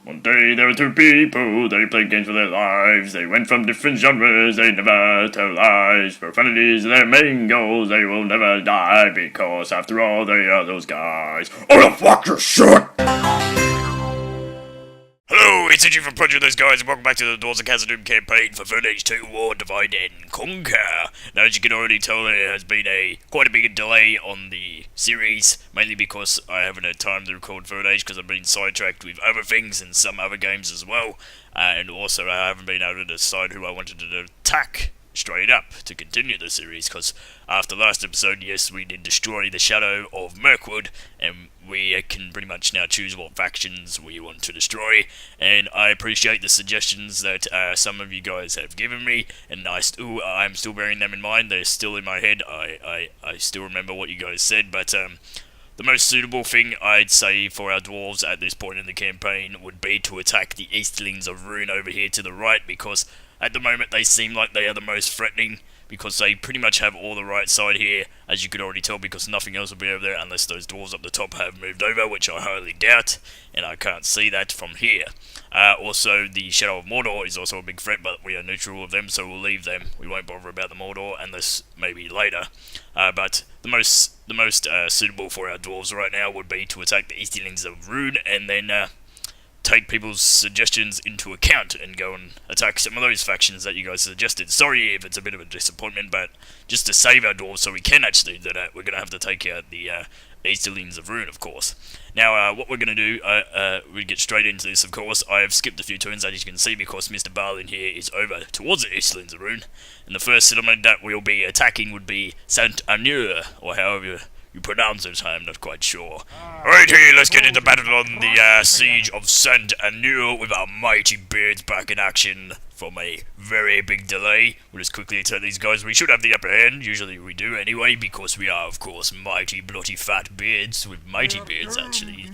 One day there were two people, they played games for their lives. They went from different genres, they never tell lies. Profanity is their main goals, they will never die, because after all they are those guys. Oh, fuck your shit! Hello, it's Itchy from ProjectThoseGuys, and welcome back to the Dwarves of Khazad-dûm campaign for 3rd Age 2 War, Divide and Conquer. Now, as you can already tell, there has been quite a big delay on the series, mainly because I haven't had time to record 3rd Age because I've been sidetracked with other things and some other games as well, and also I haven't been able to decide who I wanted to attack straight up to continue the series, because after last episode, yes, we did destroy the shadow of Mirkwood, and we can pretty much now choose what factions we want to destroy, and I appreciate the suggestions that some of you guys have given me, and I'm still bearing them in mind. They're still in my head. I still remember what you guys said, but the most suitable thing I'd say for our dwarves at this point in the campaign would be to attack the Easterlings of Rhûn over here to the right, because at the moment they seem like they are the most threatening, because they pretty much have all the right side here, as you could already tell, because nothing else will be over there unless those dwarves up the top have moved over, which I highly doubt, and I can't see that from here. Also, the Shadow of Mordor is also a big threat, but we are neutral of them, so we'll leave them. We won't bother about the Mordor unless maybe later. But the most suitable for our dwarves right now would be to attack the Easterlings of Rhûn, and then take people's suggestions into account and go and attack some of those factions that you guys suggested. Sorry if it's a bit of a disappointment, but just to save our dwarves so we can actually do that, we're going to have to take out the Easterlings of Rhûn, of course. Now, what we're going to do, we get straight into this, of course. I have skipped a few turns, as you can see, because Mr. Balin here is over towards the Easterlings of Rhûn, and the first settlement that we'll be attacking would be Sant Annui, or however you pronounce it, I'm not quite sure. Right here, let's get into battle on the siege of Sant Annui with our mighty beards back in action from a very big delay. We'll just quickly attack these guys. We should have the upper hand, usually we do anyway, because we are, of course, mighty, bloody, fat beards, with mighty beards, actually.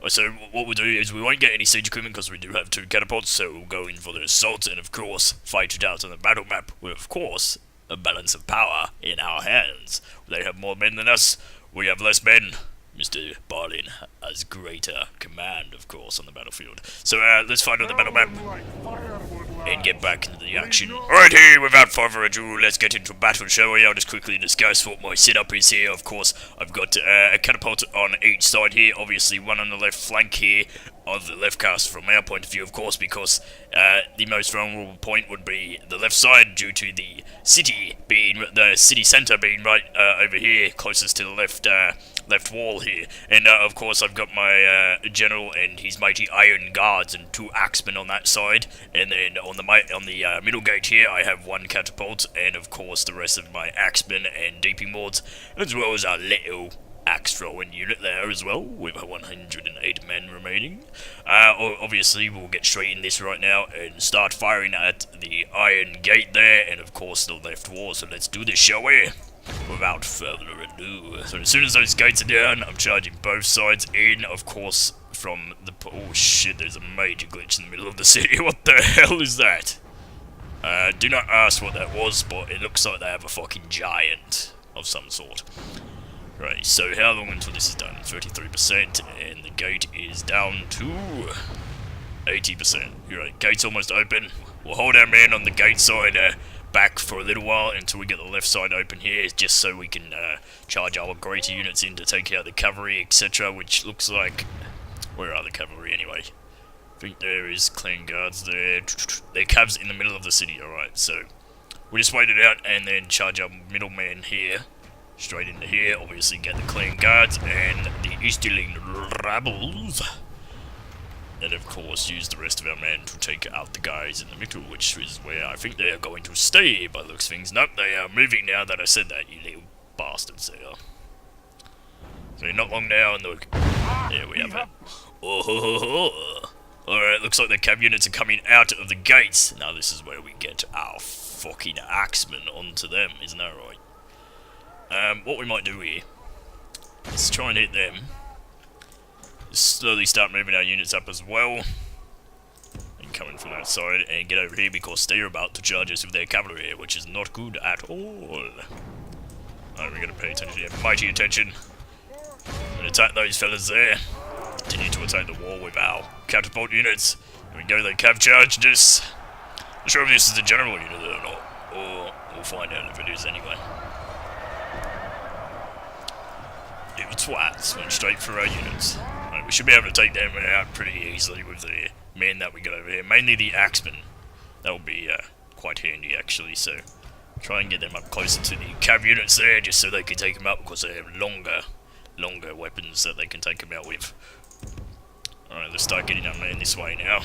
So what we'll do is we won't get any siege equipment because we do have 2 catapults, so we'll go in for the assault and, of course, fight it out on the battle map with, of course, a balance of power in our hands. They have more men than us, we have less men. Mr. Balin has greater command, of course, on the battlefield. So let's fight on the battle map and get back into the action. Alrighty, without further ado, let's get into battle, shall we? I'll just quickly discuss what my setup is here. Of course, I've got a catapult on each side here, obviously one on the left flank here, of the left cast from our point of view, of course, because the most vulnerable point would be the left side due to the city centre being right over here, closest to the left wall here. And of course I've got my general and his mighty iron guards and 2 axemen on that side, and then on the middle gate here I have 1 catapult, and of course the rest of my axemen and deeping mords, as well as our little axe throwing unit there as well, with 108 men remaining. Obviously we'll get straight in this right now and start firing at the iron gate there, and of course the left wall, so let's do this, shall we? Without further ado. So as soon as those gates are down, I'm charging both sides in, of course, from the... Oh shit, there's a major glitch in the middle of the city. What the hell is that? Do not ask what that was, but it looks like they have a fucking giant of some sort. Right, so how long until this is done? 33%, and the gate is down to 80%. Right, gate's almost open. We'll hold our man on the gate side back for a little while until we get the left side open here, just so we can charge our greater units in to take out the cavalry, etc., which looks like... Where are the cavalry anyway? I think there is clan guards there. They're cavs in the middle of the city, alright, so we'll just wait it out and then charge our middleman here. Straight into here, obviously get the clan guards and the Easterling rabbles. And of course use the rest of our men to take out the guys in the middle, which is where I think they are going to stay by the looks of things. Nope, they are moving now that I said that, you little bastards they are. So not long now, and look, there we have it. Oh ho ho ho. Alright, looks like the cav units are coming out of the gates. Now this is where we get our fucking axemen onto them, isn't that right? What we might do here is try and hit them. Just slowly start moving our units up as well. And coming from that side and get over here because they're about to charge us with their cavalry here, which is not good at all. Alright, we're gonna pay attention here. Mighty attention. And attack those fellas there. continue to attack the wall with our catapult units. Here we go, they cav charged us. Not sure if this is the general unit or not, or we'll find out if it is anyway. Little twats went straight for our units. Right, we should be able to take them out pretty easily with the men that we got over here, mainly the axemen. That'll be quite handy actually, so try and get them up closer to the cav units there, just so they can take them out, because they have longer weapons that they can take them out with. Alright, let's start getting our men this way now.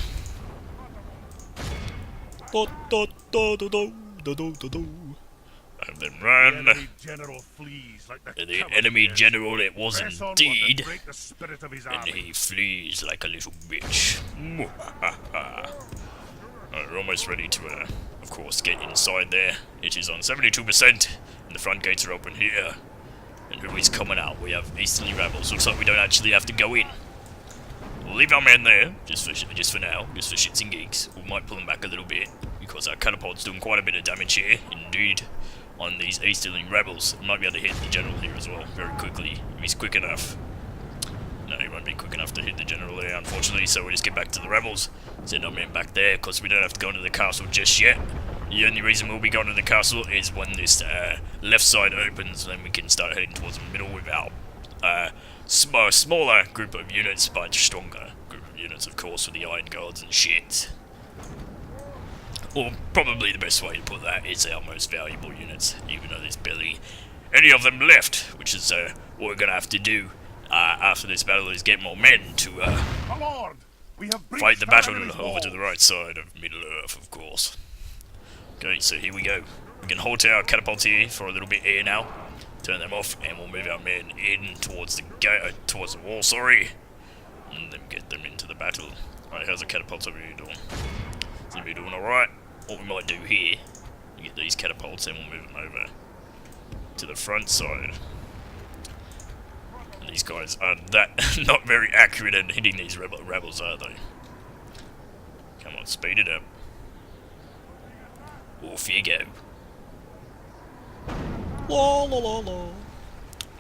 Have them run. The enemy general it was indeed, and he flees like a little bitch. Alright, we're almost ready to, of course, get inside there. It is on 72%, and the front gates are open here. And who is coming out? We have Easterly rebels. Looks like we don't actually have to go in. We'll leave our men there, just for now, just for shits and gigs. We might pull them back a little bit, because our catapult's doing quite a bit of damage here, indeed, on these Easterling rebels. We might be able to hit the general here as well, very quickly, if he's quick enough. No, he won't be quick enough to hit the general there, unfortunately, so we'll just get back to the rebels. Send our men back there, because we don't have to go into the castle just yet. The only reason we'll be going to the castle is when this left side opens, then we can start heading towards the middle with our smaller group of units, but stronger group of units, of course, with the Iron Guards and shit. Or probably the best way to put that is our most valuable units, even though there's barely any of them left, which is what we're gonna have to do after this battle, is get more men to fight the battle over to the right side of Middle-earth, of course. Okay, so here we go. We can halt our catapults here for a little bit here now. Turn them off, and we'll move our men in towards the gate, towards the wall, sorry, and then get them into the battle. Alright, how's the catapults over here doing? Seem to be doing alright. What we might do here, we get these catapults, and we'll move them over to the front side. And these guys are not very accurate at hitting these rebels, are they? Come on, speed it up. Off you go. La la la la.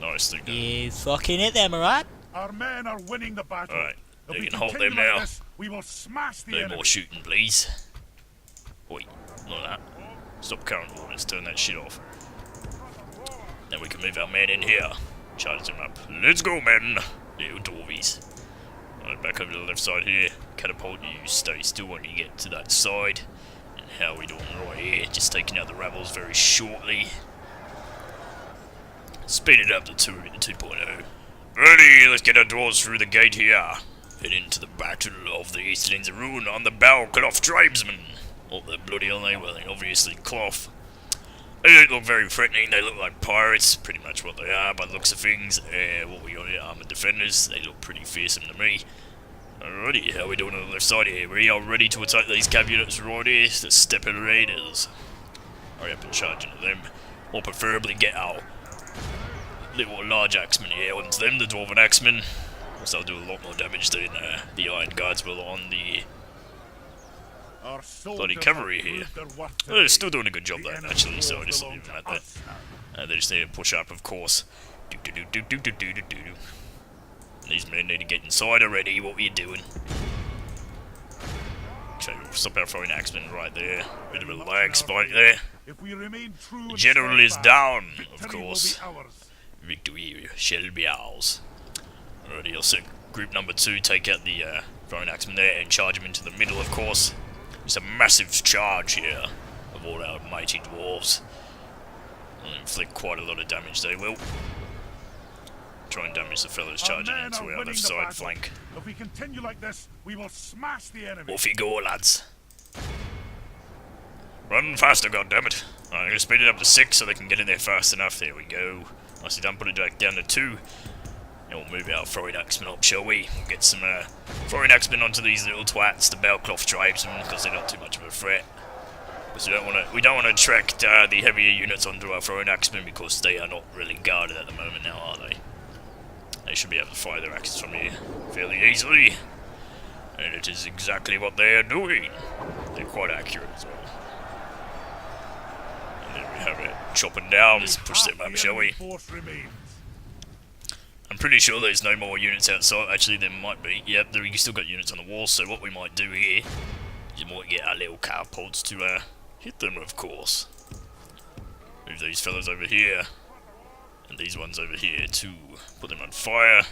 Nice thing. You fucking hit them, alright? Our men are winning the battle. Alright, If you we can hold continue them like now. this, we will smash the No enemy. more shooting, please. Wait, not that. Stop current orders, turn that shit off. Then we can move our men in here. Charge them up. Let's go, men! Little dwarvies. Alright, back over to the left side here. Catapult, you stay still when you get to that side. And how are we doing right here? Just taking out the rebels very shortly. Speed it up to 2.0. Ready, let's get our dwarves through the gate here. Head into the battle of the Easterlings of Rhûn on the Balcloth tribesmen. What the bloody hell they were, obviously cloth. They don't look very threatening, they look like pirates, pretty much what they are by the looks of things. What we got here, armoured defenders, they look pretty fearsome to me. Alrighty, how are we doing on the left side here? We are ready to attack these cav units right here, the Steppe Raiders. Hurry up and charge into them, or preferably get our little large axemen here onto them, the Dwarven axemen. So they'll do a lot more damage than the Iron Guards will on the bloody cavalry here. Well, they're still doing a good job though, actually, so I just leave them at that. They just need to push up, of course. These men need to get inside already, what are you doing? Okay, we'll stop our throwing axemen right there. Bit of a lag spike there. The general is down, of course. Victory shall be ours. Alrighty, I'll set group number 2, take out the throwing axemen there and charge them into the middle, of course. It's a massive charge here of all our mighty dwarves. Will inflict quite a lot of damage, they will. Try and damage the fellows charging into our left side flank. If we continue like this, we will smash the enemy. Off you go, lads. Run faster, goddammit. I'm gonna speed it up to 6 so they can get in there fast enough. There we go. Nicely done, put it back down to 2. And we'll move our throwing axemen up, shall we? We'll get some throwing axemen onto these little twats, the Balcloth tribesmen, because they're not too much of a threat. Because we don't want to attract the heavier units onto our throwing axemen, because they are not really guarded at the moment now, are they? They should be able to fire their axes from here fairly easily. And it is exactly what they are doing. They're quite accurate as well. And there we have it. Chopping down. Let's push them up, shall we? I'm pretty sure there's no more units outside. Actually, there might be. Yep, you still got units on the wall. So what we might do here is you might get our little catapults to hit them, of course. Move these fellas over here, and these ones over here too. Put them on fire.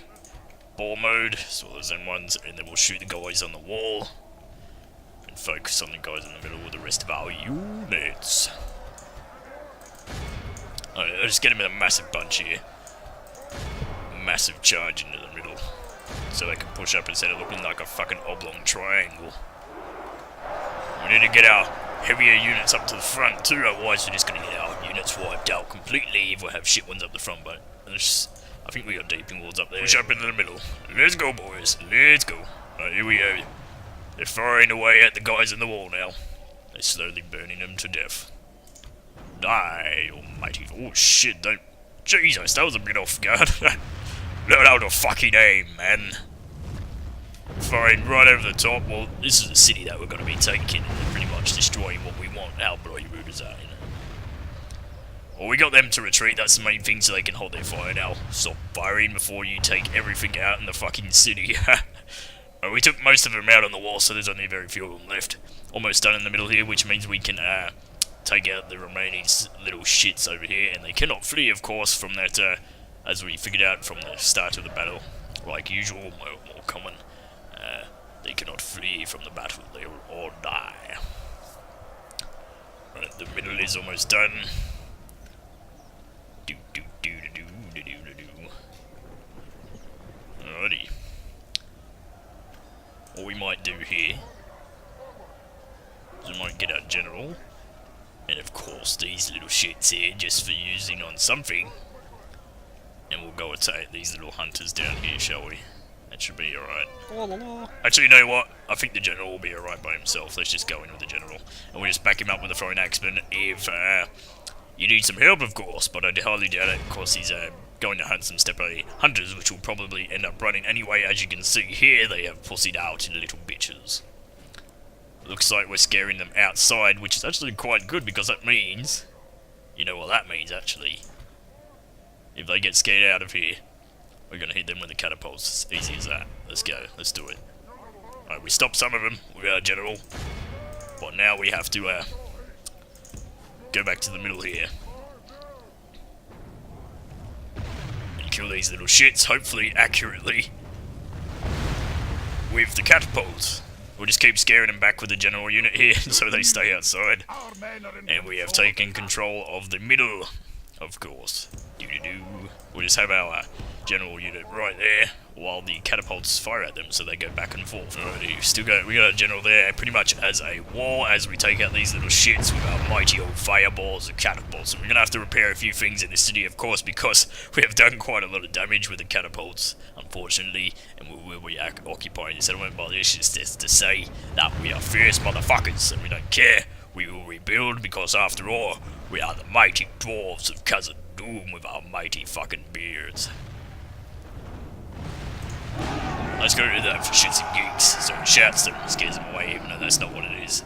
Ball mode, as well as them ones, and then we'll shoot the guys on the wall. And focus on the guys in the middle with the rest of our units. Alright, let's get them in a massive bunch here. Massive charge into the middle, so they can push up instead of looking like a fucking oblong triangle. We need to get our heavier units up to the front too, otherwise we're just going to get our units wiped out completely if we have shit ones up the front, but I think we got deeping walls up there. Push up into the middle. Let's go, boys. Let's go. Right, here we go. They're firing away at the guys in the wall now. They're slowly burning them to death. Die, almighty. Oh shit, don't. Jesus, that was a bit off guard. Learn how to fucking aim, man. Firing right over the top. Well, this is a city that we're going to be taking and pretty much destroying what we want. How bloody rude is that, you know? Well, we got them to retreat, that's the main thing, so they can hold their fire now. Stop firing before you take everything out in the fucking city. We took most of them out on the wall, so there's only very few of them left. Almost done in the middle here, which means we can take out the remaining little shits over here, and they cannot flee, of course, from that, as we figured out from the start of the battle. Like usual, more common. They cannot flee from the battle, they will all die. Right, the middle is almost done. Alrighty. What we might do here is we might get our general, and of course these little shits here just for using on something, and we'll go attack these little hunters down here, shall we? That should be alright. Actually, you know what? I think the general will be alright by himself. Let's just go in with the general, and we'll just back him up with a throwing axeman if you need some help, of course, but I highly doubt it. Of course, he's going to hunt some steppe hunters, which will probably end up running anyway. As you can see here, they have pussied out into little bitches. Looks like we're scaring them outside, which is actually quite good, because that means... You know what that means, actually. If they get scared out of here, we're going to hit them with the catapults. It's easy as that. Let's go. Let's do it. Alright, we stopped some of them with our general, but now we have to go back to the middle here and kill these little shits, hopefully accurately, with the catapults. We'll just keep scaring them back with the general unit here so they stay outside. And we have taken control of the middle, of course. We'll just have our general unit right there while the catapults fire at them, so they go back and forth. Alrighty, we got a general there pretty much as a wall as we take out these little shits with our mighty old fireballs and catapults. And we're gonna have to repair a few things in the city, of course, because we have done quite a lot of damage with the catapults, unfortunately, and we will be occupying the settlement. But this is just to say that we are fierce motherfuckers and we don't care. We will rebuild because, after all, we are the mighty dwarves of Khazad-dûm with our mighty fucking beards. Let's go do that for shits and gigs. So it shouts them and scares them away, even though that's not what it is.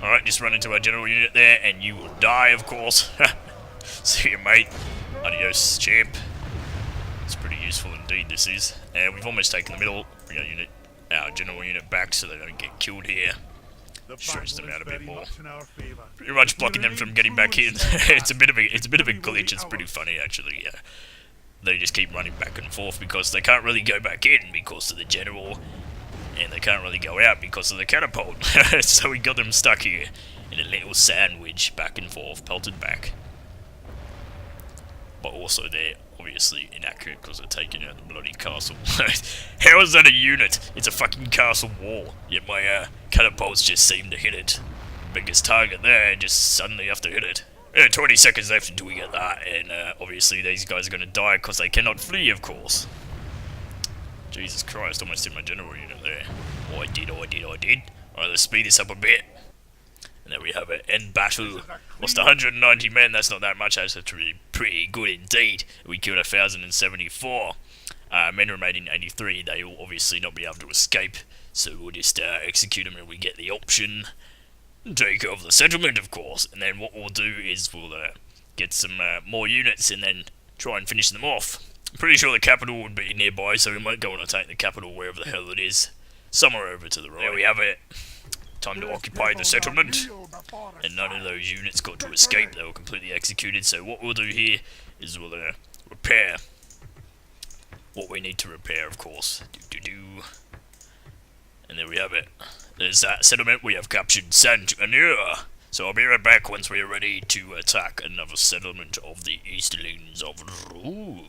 Alright, just run into our general unit there, and you will die, of course. See you, mate. Adios, champ. It's pretty useful indeed, this is. And we've almost taken the middle. Bring our general unit back so they don't get killed here. Stretch them out a bit more. Pretty much blocking them from getting back in. it's a bit of a glitch. It's pretty funny, actually. Yeah. They just keep running back and forth because they can't really go back in because of the general, and they can't really go out because of the catapult. So we got them stuck here in a little sandwich, back and forth, pelted back. But also they're obviously inaccurate because they're taking out the bloody castle. How is that a unit? It's a fucking castle wall. Yet my catapults just seem to hit it. Biggest target there, just suddenly have to hit it. 20 seconds left until we get that, and obviously these guys are going to die because they cannot flee, of course. Jesus Christ, almost hit my general unit there. Oh, I did. Alright, let's speed this up a bit. And there we have it, end battle. Lost 190 men, that's not that much, that's actually pretty good indeed. We killed 1,074. Men remaining 83, they will obviously not be able to escape, so we'll just execute them when we get the option. Take over the settlement, of course, and then what we'll do is we'll get some more units and then try and finish them off. Pretty sure the capital would be nearby, so we might go and attack the capital wherever the hell it is. Somewhere over to the right. There we have it. Time to occupy the settlement. And none of those units got to escape, they were completely executed. So what we'll do here is we'll repair what we need to repair, of course. And there we have it. There's that settlement. We have captured Sant Annui. So I'll be right back once we are ready to attack another settlement of the Easterlings of Rhûn.